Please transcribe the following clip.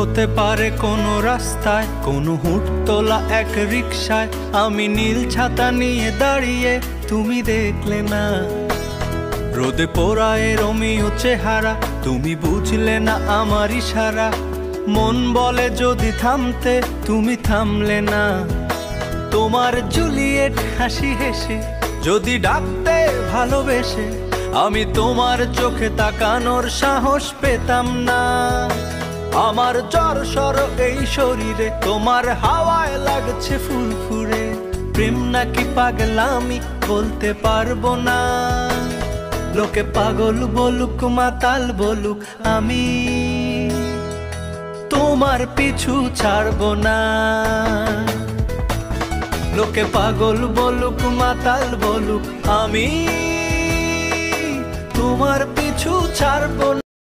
হতে পারে কোনো রাস্তায়, কোনো হুট তোলা এক রিকশায় আমি নীল ছাতা নিয়ে দাঁড়িয়ে, তুমি দেখলে না। রোদে পোড়ায় রোমিও চেহারা, তুমি বুঝলে না আমার ইশারা। মন বলে যদি থামতে, তুমি থামলে না। তোমার জুলিয়েট হাসি হেসে যদি ডাকতে ভালোবেসে, আমি তোমার চোখে তাকানোর সাহস পেতাম না। আমার জ্বর সর এই শরীরে, তোমার হাওয়ায় লাগছে ফুরফুরে। প্রেম নাকি পাগলামি বলতে পারবো না। লোকে পাগল বলুক মাতাল বলুক, আমি তোমার পিছু ছাড়বো না। লোকে পাগল বলুক মাতাল বলুক, আমি তোমার পিছু ছাড়বো